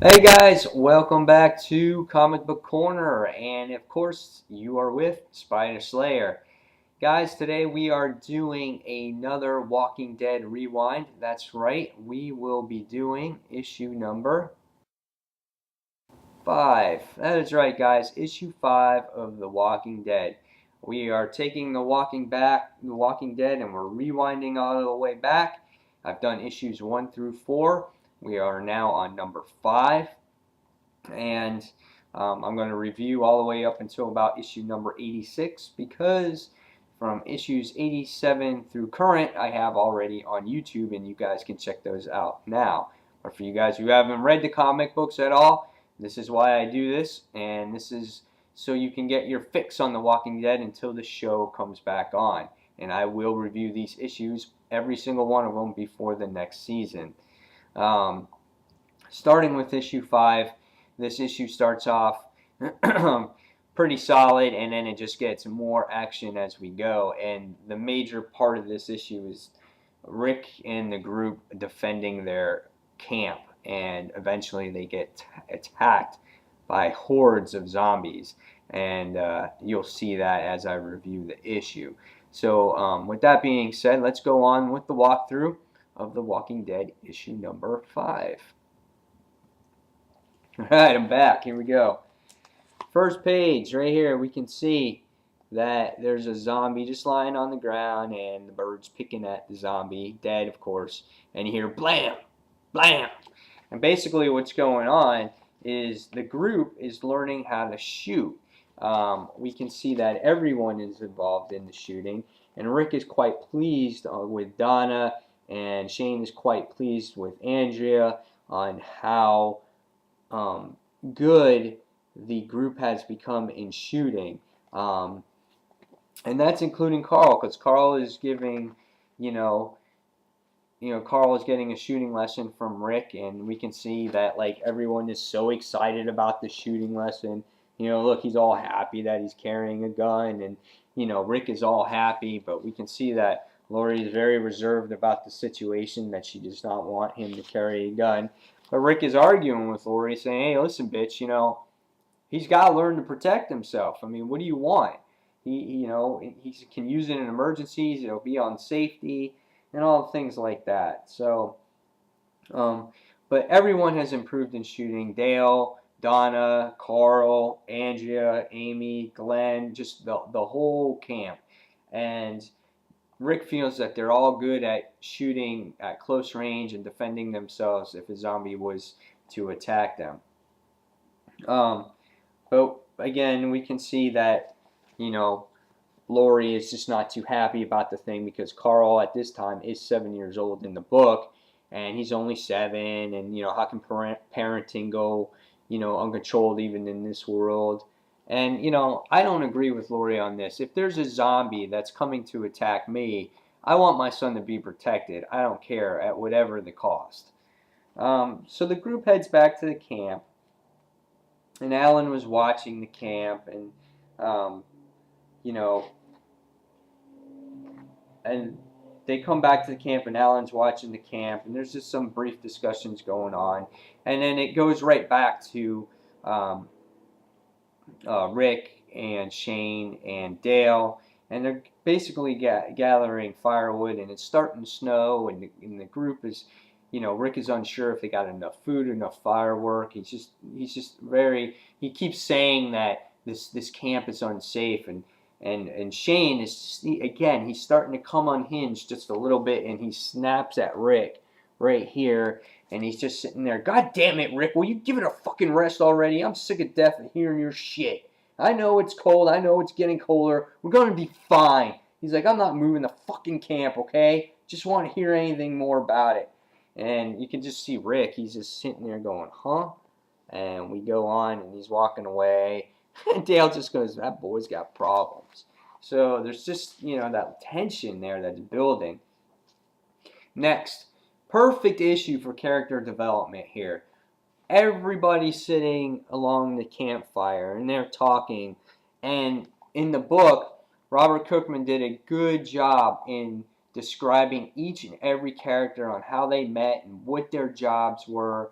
Hey guys, welcome back to Comic Book Corner, and of course you are with Spider Slayer. Guys, today we are doing another Walking Dead rewind. That's right, we will be doing issue number 5. That is right, guys, issue 5 of The Walking Dead. We are taking The Walking Dead, and we're rewinding all the way back. I've done issues 1 through 4. We are now on number 5. And I'm going to review all the way up until about issue number 86, because from issues 87 through current I have already on YouTube, and you guys can check those out now. But for you guys who haven't read the comic books at all, this is why I do this, and this is so you can get your fix on The Walking Dead until the show comes back on. And I will review these issues, every single one of them, before the next season. Starting with issue 5, this issue starts off pretty solid, and then it just gets more action as we go. And the major part of this issue is Rick and the group defending their camp, and eventually they get attacked by hordes of zombies, and you'll see that as I review the issue. So with that being said, let's go on with the walkthrough of The Walking Dead issue number 5. Alright, I'm back. Here we go. First page, right here, we can see that there's a zombie just lying on the ground, and the bird's picking at the zombie, dead of course, and you hear blam, blam. And basically what's going on is the group is learning how to shoot. We can see that everyone is involved in the shooting, and Rick is quite pleased with Donna, and Shane is quite pleased with Andrea on how good the group has become in shooting, and that's including Carl, because Carl is giving, Carl is getting a shooting lesson from Rick, and we can see that like everyone is so excited about the shooting lesson. Look, he's all happy that he's carrying a gun, and Rick is all happy, but we can see that Lori is very reserved about the situation, that she does not want him to carry a gun. But Rick is arguing with Lori, saying, hey, listen, bitch, he's got to learn to protect himself. I mean, what do you want? He can use it in emergencies. It'll be on safety and all things like that. So, but everyone has improved in shooting. Dale, Donna, Carl, Andrea, Amy, Glenn, just the whole camp. And Rick feels that they're all good at shooting at close range and defending themselves if a zombie was to attack them. But again, we can see that, Lori is just not too happy about the thing, because Carl at this time is 7 years old in the book, and he's only 7, and how can parenting go uncontrolled even in this world? And I don't agree with Lori on this. If there's a zombie that's coming to attack me, I want my son to be protected. I don't care, at whatever the cost. So the group heads back to the camp, and Alan was watching the camp, and and they come back to the camp, and Alan's watching the camp, and there's just some brief discussions going on, and then it goes right back to Rick and Shane and Dale, and they're basically gathering firewood, and it's starting to snow, and the group is, Rick is unsure if they got enough food, enough firework. He keeps saying that this camp is unsafe, and Shane is, again, he's starting to come unhinged just a little bit, and he snaps at Rick right here, and he's just sitting there. God damn it, Rick, will you give it a fucking rest already? I'm sick of death of hearing your shit. I know it's cold. I know it's getting colder. We're going to be fine. He's like, I'm not moving the fucking camp, okay? Just want to hear anything more about it. And you can just see Rick. He's just sitting there going, huh? And we go on, and he's walking away. And Dale just goes, that boy's got problems. So there's just, that tension there that's building. Next, perfect issue for character development here. Everybody's sitting along the campfire, and they're talking. And in the book, Robert Kirkman did a good job in describing each and every character on how they met and what their jobs were.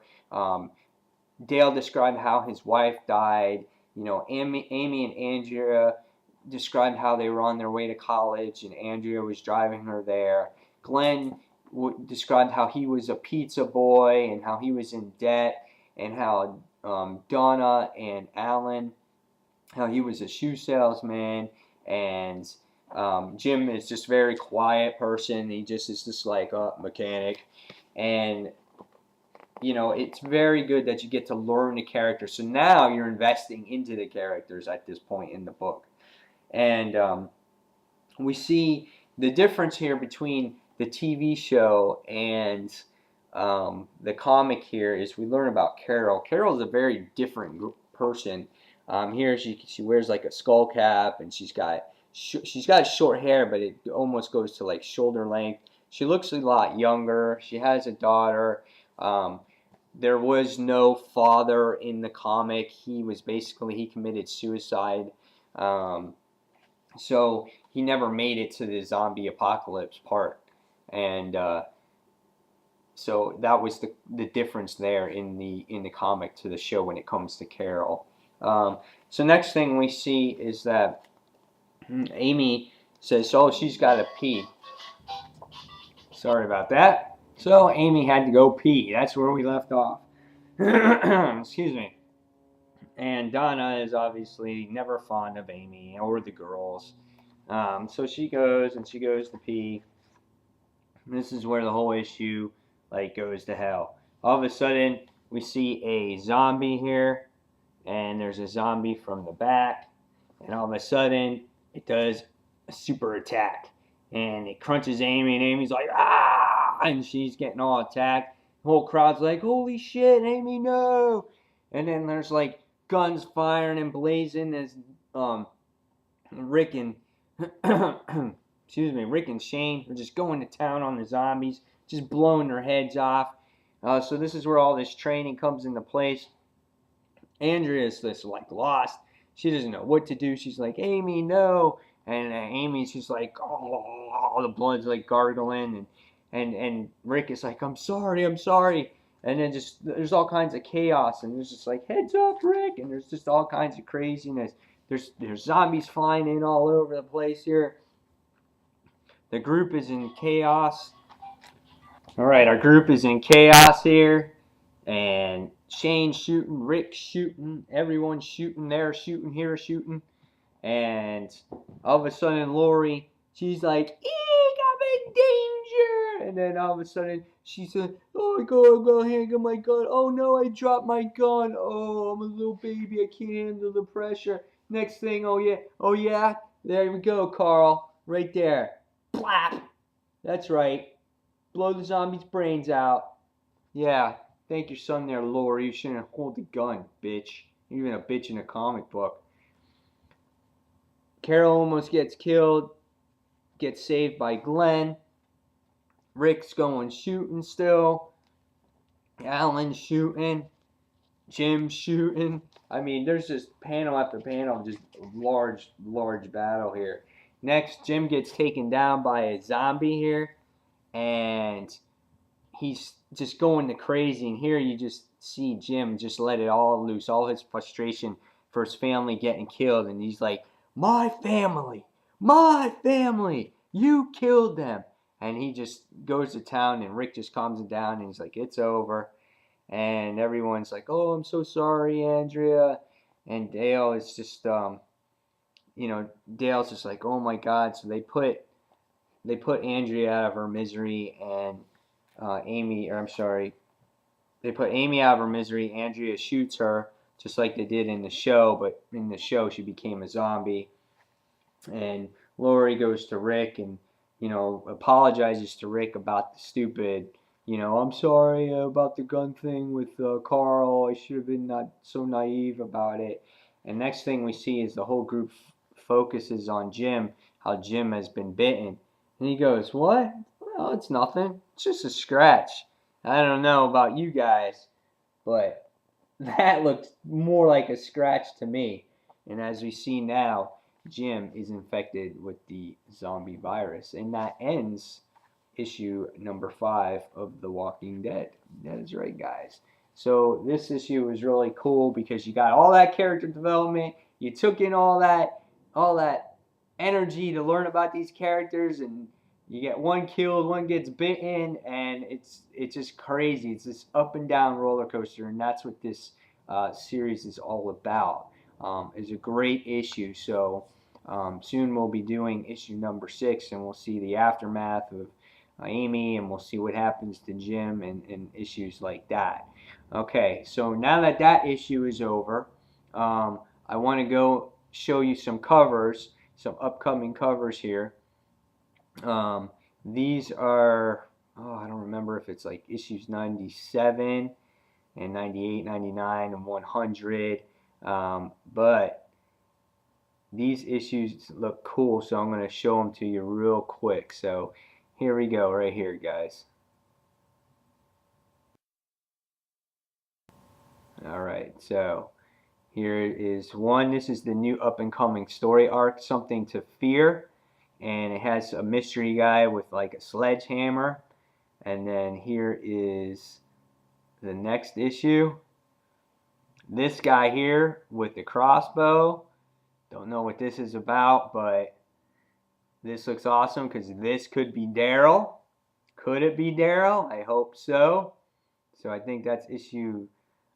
Dale described how his wife died. You know, Amy and Andrea described how they were on their way to college and Andrea was driving her there. Glenn described how he was a pizza boy and how he was in debt, and how Donna and Alan, how he was a shoe salesman, and Jim is just a very quiet person. He just is just like a mechanic. And you know, it's very good that you get to learn the characters. So now you're investing into the characters at this point in the book. And we see the difference here between the TV show and the comic here is we learn about Carol. Carol's a very different person. Here she wears like a skull cap, and she's got short hair, but it almost goes to like shoulder length. She looks a lot younger. She has a daughter. There was no father in the comic. He committed suicide. So he never made it to the zombie apocalypse part. And so that was the difference there in the comic to the show when it comes to Carol. So next thing we see is that Amy says, oh, she's got to pee. Sorry about that. So Amy had to go pee. That's where we left off. Excuse me. And Donna is obviously never fond of Amy or the girls. So she goes to pee. This is where the whole issue like goes to hell. All of a sudden, we see a zombie here, and there's a zombie from the back, and all of a sudden, it does a super attack, and it crunches Amy, and Amy's like, ah, and she's getting all attacked. The whole crowd's like, holy shit, Amy, no! And then there's like guns firing and blazing as Rick and Rick and Shane are just going to town on the zombies, just blowing their heads off. So this is where all this training comes into place. Andrea is just like lost. She doesn't know what to do. She's like, Amy, no. And Amy's just like, oh, the blood's like gargling. And Rick is like, I'm sorry. And then just there's all kinds of chaos. And there's just like, heads up, Rick. And there's just all kinds of craziness. There's zombies flying in all over the place here. The group is in chaos. All right, our group is in chaos here. And Shane's shooting, Rick's shooting, everyone's shooting, they're shooting, here shooting. And all of a sudden, Lori, she's like, eek, I'm in danger. And then all of a sudden, she said, oh my God, I'm going to hang up my gun. Oh no, I dropped my gun. Oh, I'm a little baby, I can't handle the pressure. Next thing, oh yeah, there we go, Carl, right there. Plap. That's right. Blow the zombie's brains out. Yeah, thank your son there, Lori. You shouldn't hold the gun, bitch. You're even a bitch in a comic book. Carol almost gets killed. Gets saved by Glenn. Rick's going shooting still. Alan's shooting. Jim's shooting. I mean, there's just panel after panel, just large battle here. Next, Jim gets taken down by a zombie here, and he's just going to crazy. And here you just see Jim just let it all loose, all his frustration for his family getting killed. And he's like, my family, you killed them. And he just goes to town, and Rick just calms him down, and he's like, it's over. And everyone's like, oh, I'm so sorry, Andrea. And Dale is just, Dale's just like, oh my God. So they put Andrea out of her misery, and they put Amy out of her misery. Andrea shoots her, just like they did in the show, but in the show she became a zombie. And Lori goes to Rick and, apologizes to Rick about the stupid, I'm sorry about the gun thing with Carl. I should have been not so naive about it. And next thing we see is the whole group focuses on Jim, how Jim has been bitten. And he goes, what? Well, it's nothing. It's just a scratch. I don't know about you guys, but that looks more like a scratch to me. And as we see now, Jim is infected with the zombie virus. And that ends issue number 5 of The Walking Dead. That is right, guys. So this issue was really cool because you got all that character development, you took in all that energy to learn about these characters, and you get one killed, one gets bitten, and it's just crazy. It's this up and down roller coaster, and that's what this series is all about. It's a great issue. So soon we'll be doing issue number 6, and we'll see the aftermath of Amy, and we'll see what happens to Jim and issues like that. Okay, so now that that issue is over, I want to go show you some covers, some upcoming covers here. Um, these are, oh, I don't remember if it's like issues 97 and 98, 99, and 100, but these issues look cool, so I'm going to show them to you real quick. So here we go, right here, guys. All right, so here is one. This is the new up-and-coming story arc, Something to Fear, and it has a mystery guy with like a sledgehammer. And then here is the next issue. This guy here with the crossbow. Don't know what this is about, but this looks awesome because this could be Daryl. Could it be Daryl? I hope so. So I think that's issue,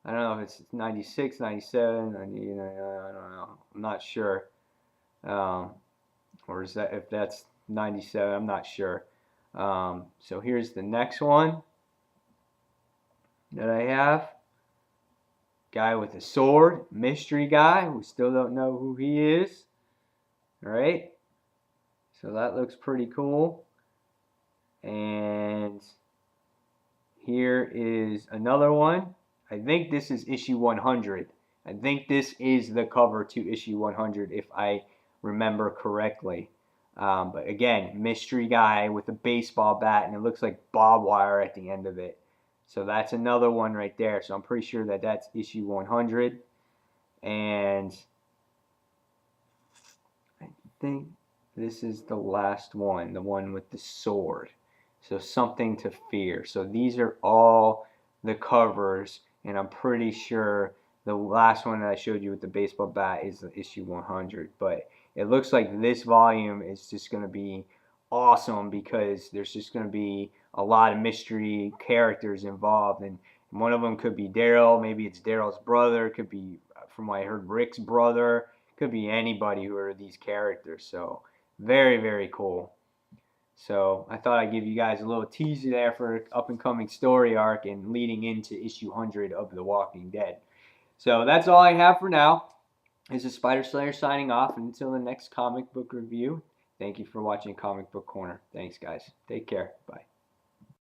I don't know if it's 96, 97, 99, I don't know. I'm not sure. Or is that, if that's 97, I'm not sure. So here's the next one that I have. Guy with a sword, mystery guy. We still don't know who he is. All right. So that looks pretty cool. And here is another one. I think this is issue 100. I think this is the cover to issue 100 if I remember correctly. But again, mystery guy with a baseball bat, and it looks like barbed wire at the end of it. So that's another one right there. So I'm pretty sure that that's issue 100. And I think this is the last one, the one with the sword. So Something to Fear. So these are all the covers, and I'm pretty sure the last one that I showed you with the baseball bat is the issue 100. But it looks like this volume is just going to be awesome because there's just going to be a lot of mystery characters involved, and one of them could be Daryl. Maybe it's Daryl's brother. Could be, from what I heard, Rick's brother. Could be anybody who are these characters. So very, very cool. So I thought I'd give you guys a little teaser there for an up-and-coming story arc and leading into issue 100 of The Walking Dead. So that's all I have for now. This is Spider Slayer signing off. And until the next comic book review, thank you for watching Comic Book Corner. Thanks, guys. Take care. Bye.